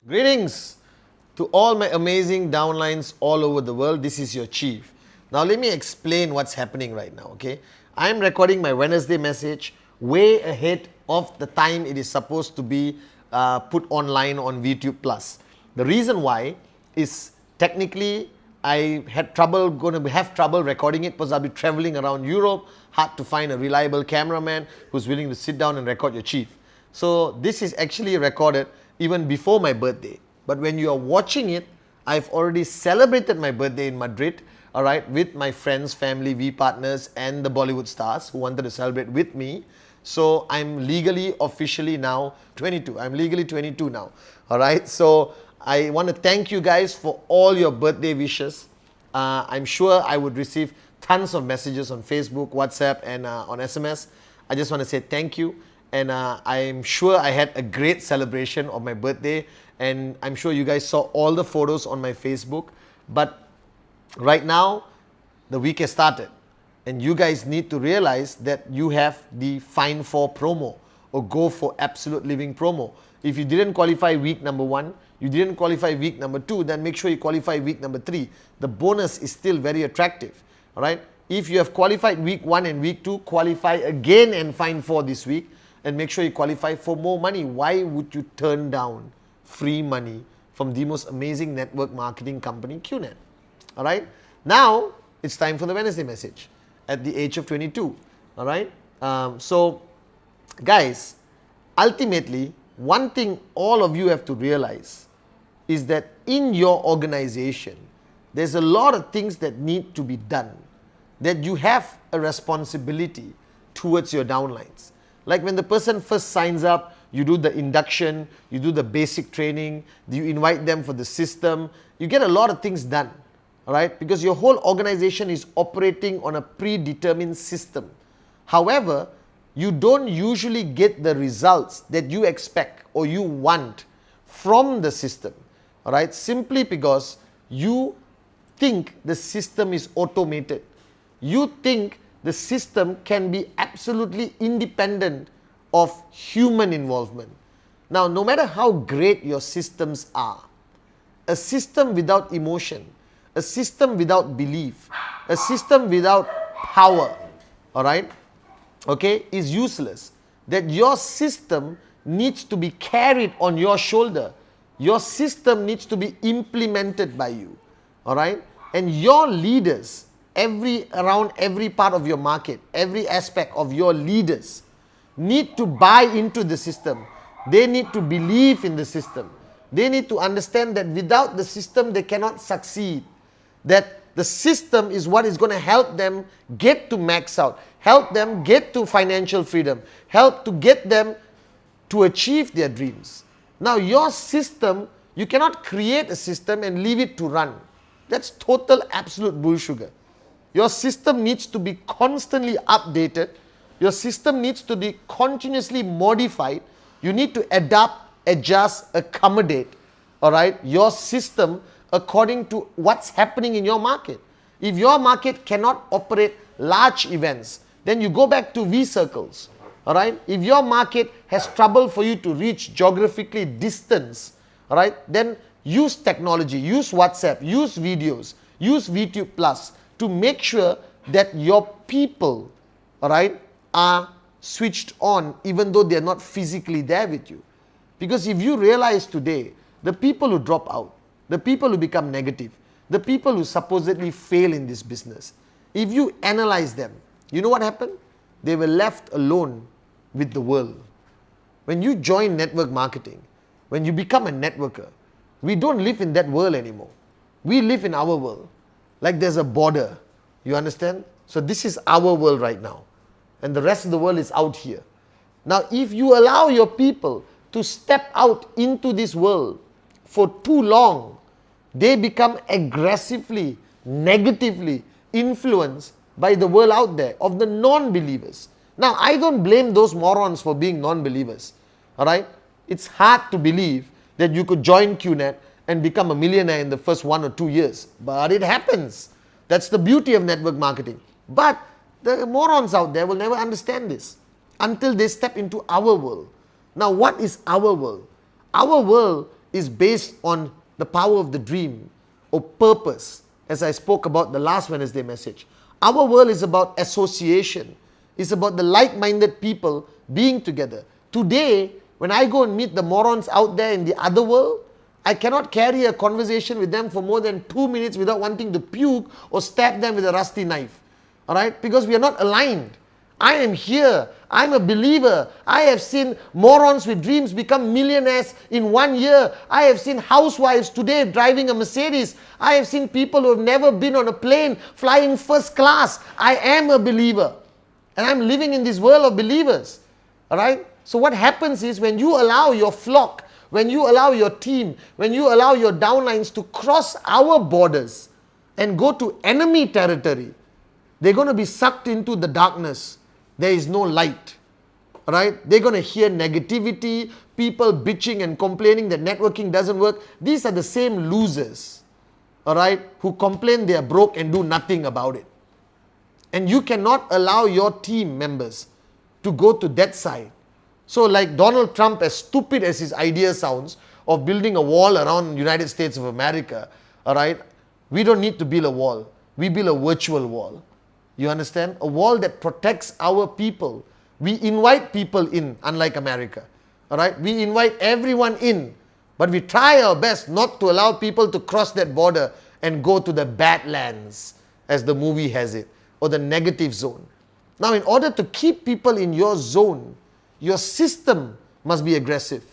Greetings to all my amazing downlines all over the world. This is your chief. Now let me explain what's happening right now, okay? I'm recording my Wednesday message way ahead of the time it is supposed to be put online on VTube Plus. The reason why is technically I had going to have trouble recording it because I'll be traveling around Europe. Hard to find a reliable cameraman who's willing to sit down and record your chief. So this is actually recorded even before my birthday. But when you are watching it, I've already celebrated my birthday in Madrid, all right, with my friends, family, V partners, and the Bollywood stars who wanted to celebrate with me. So I'm legally, officially now 22. I'm legally 22 now, all right. So I want to thank you guys for all your birthday wishes. I'm sure I would receive tons of messages on Facebook, WhatsApp, and on SMS. I just want to say thank you. And I'm sure I had a great celebration of my birthday. And I'm sure you guys saw all the photos on my Facebook. But right now, the week has started. And you guys need to realize that you have the Find For promo or Go For Absolute Living promo. If you didn't qualify week number 1, you didn't qualify week number 2, then make sure you qualify week number 3. The bonus is still very attractive. All right. If you have qualified week 1 and week 2, qualify again and Find For this week. And make sure you qualify for more money. Why would you turn down free money from the most amazing network marketing company, QNet? All right. Now it's time for the Wednesday message at the age of 22. All right. So, guys, ultimately, one thing all of you have to realize is that in your organization, there's a lot of things that need to be done, that you have a responsibility towards your downlines. Like when the person first signs up, you do the induction, you do the basic training, you invite them for the system, you get a lot of things done, all right? Because your whole organization is operating on a predetermined system. However, you don't usually get the results that you expect or you want from the system, all right? Simply because you think the system is automated. You think the system can be absolutely independent of human involvement. Now, no matter how great your systems are, a system without emotion, a system without belief, a system without power, all right, okay, is useless. That your system needs to be carried on your shoulder. Your system needs to be implemented by you, all right, and your leaders, around every part of your market, every aspect of your leaders need to buy into the system. They need to believe in the system. They need to understand that without the system, they cannot succeed. That the system is what is going to help them get to max out, help them get to financial freedom, help to get them to achieve their dreams. Now, your system, you cannot create a system and leave it to run. That's total absolute bullsugar. Your system needs to be constantly updated. Your system needs to be continuously modified. You need to adapt, adjust, accommodate, all right, your system according to what's happening in your market. If your market cannot operate large events, then you go back to V circles, all right. If your market has trouble for you to reach geographically distance, all right, then use technology, use WhatsApp, use videos, use VTube Plus, to make sure that your people, all right, are switched on even though they are not physically there with you. Because if you realize today, the people who drop out, the people who become negative, the people who supposedly fail in this business, if you analyze them, you know what happened? They were left alone with the world. When you join network marketing, when you become a networker, we don't live in that world anymore. We live in our world. Like there's a border, you understand? So this is our world right now. And the rest of the world is out here. Now, if you allow your people to step out into this world for too long, they become aggressively, negatively influenced by the world out there of the non-believers. Now, I don't blame those morons for being non-believers. All right? It's hard to believe that you could join QNet and become a millionaire in the first 1 or 2 years. But it happens. That's the beauty of network marketing. But the morons out there will never understand this until they step into our world. Now, what is our world? Our world is based on the power of the dream or purpose, as I spoke about the last Wednesday message. Our world is about association. It's about the like-minded people being together. Today, when I go and meet the morons out there in the other world, I cannot carry a conversation with them for more than 2 minutes without wanting to puke or stab them with a rusty knife. Alright? Because we are not aligned. I am here. I'm a believer. I have seen morons with dreams become millionaires in 1 year. I have seen housewives today driving a Mercedes. I have seen people who have never been on a plane flying first class. I am a believer. And I'm living in this world of believers. Alright? So what happens is when you allow your flock, when you allow your team, when you allow your downlines to cross our borders and go to enemy territory, they're going to be sucked into the darkness. There is no light. Right? They're going to hear negativity, people bitching and complaining that networking doesn't work. These are the same losers, alright, who complain they are broke and do nothing about it. And you cannot allow your team members to go to that side. So like Donald Trump, as stupid as his idea sounds, of building a wall around the United States of America, alright, we don't need to build a wall. We build a virtual wall. You understand? A wall that protects our people. We invite people in, unlike America. Alright? We invite everyone in. But we try our best not to allow people to cross that border and go to the badlands, as the movie has it, or the negative zone. Now, in order to keep people in your zone, your system must be aggressive.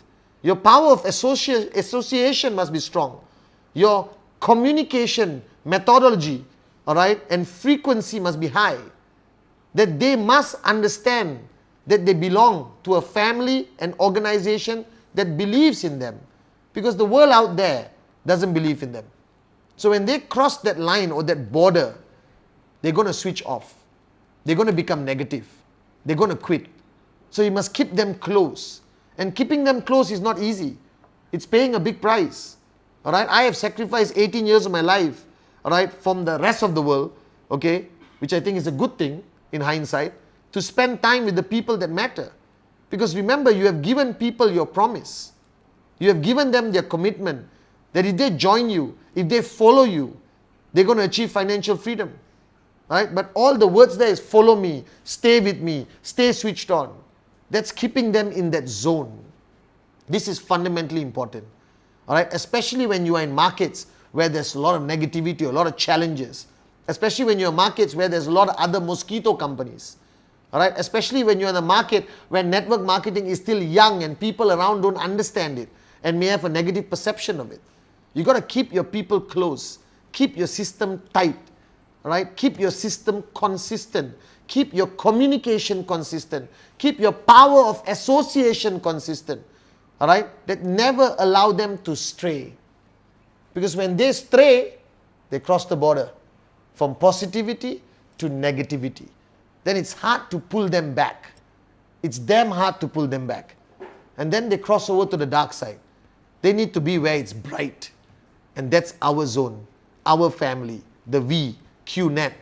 Your power of association must be strong. Your communication methodology, alright, and frequency must be high. That they must understand that they belong to a family and organization that believes in them. Because the world out there doesn't believe in them. So when they cross that line or that border, they're going to switch off. They're going to become negative. They're going to quit. So you must keep them close. And keeping them close is not easy. It's paying a big price. Alright, I have sacrificed 18 years of my life, alright, from the rest of the world, okay, which I think is a good thing in hindsight, to spend time with the people that matter. Because remember, you have given people your promise. You have given them their commitment that if they join you, if they follow you, they're going to achieve financial freedom. Right? But all the words there is follow me, stay with me, stay switched on. That's keeping them in that zone. This is fundamentally important. Alright? Especially when you are in markets where there's a lot of negativity, a lot of challenges. Especially when you're in markets where there's a lot of other mosquito companies. Alright? Especially when you're in a market where network marketing is still young and people around don't understand it and may have a negative perception of it. You got to keep your people close. Keep your system tight. Alright? Keep your system consistent. Keep your communication consistent. Keep your power of association consistent. Alright? That never allow them to stray. Because when they stray, they cross the border from positivity to negativity. Then it's hard to pull them back. It's damn hard to pull them back. And then they cross over to the dark side. They need to be where it's bright. And that's our zone, our family, the V, QNet,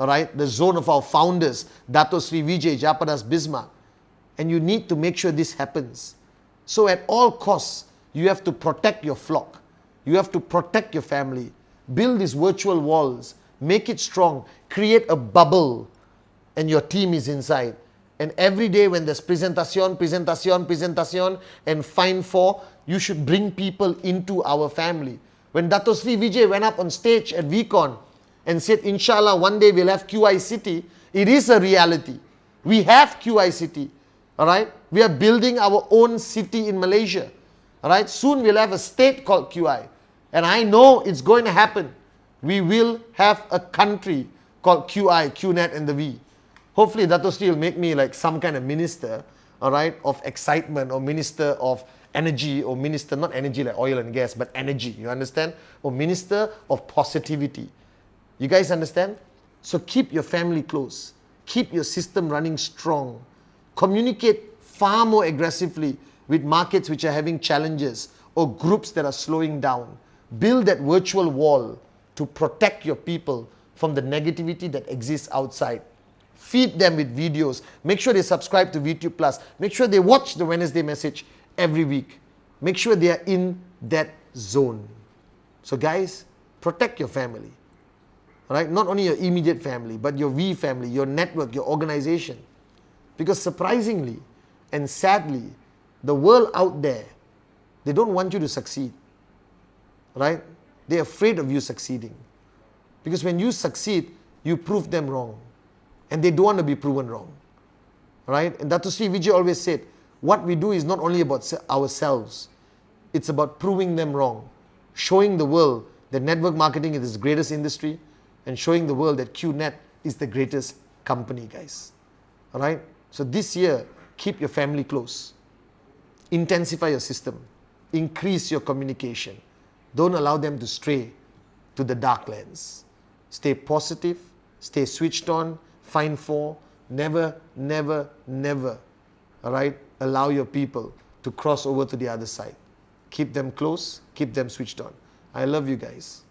alright, the zone of our founders, Dato Sri Vijay Japadas Bismarck. And you need to make sure this happens. So at all costs, you have to protect your flock. You have to protect your family. Build these virtual walls. Make it strong. Create a bubble. And your team is inside. And every day when there's presentation, and fine for, you should bring people into our family. When Dato Sri Vijay went up on stage at VCon and said, Inshallah, one day we'll have QI City, it is a reality. We have QI City. Alright? We are building our own city in Malaysia. Alright? Soon we'll have a state called QI. And I know it's going to happen. We will have a country called QI, QNet and the V. Hopefully Dato Sri will make me like some kind of minister, alright, of excitement, or minister of energy, or minister, not energy like oil and gas, but energy, you understand? Or minister of positivity. You guys understand? So keep your family close. Keep your system running strong. Communicate far more aggressively with markets which are having challenges or groups that are slowing down. Build that virtual wall to protect your people from the negativity that exists outside. Feed them with videos. Make sure they subscribe to VTube Plus. Make sure they watch the Wednesday message every week. Make sure they are in that zone. So guys, protect your family. All right? Not only your immediate family, but your V family, your network, your organization. Because surprisingly and sadly, the world out there, they don't want you to succeed. Right? They're afraid of you succeeding. Because when you succeed, you prove them wrong. And they don't want to be proven wrong. Right? And Dr. Sri Vijay always said, what we do is not only about ourselves, it's about proving them wrong. Showing the world that network marketing is the greatest industry, and showing the world that QNet is the greatest company, guys. All right? So this year, keep your family close. Intensify your system. Increase your communication. Don't allow them to stray to the dark lands. Stay positive. Stay switched on. Find for. Never, never, never, all right, allow your people to cross over to the other side. Keep them close. Keep them switched on. I love you guys.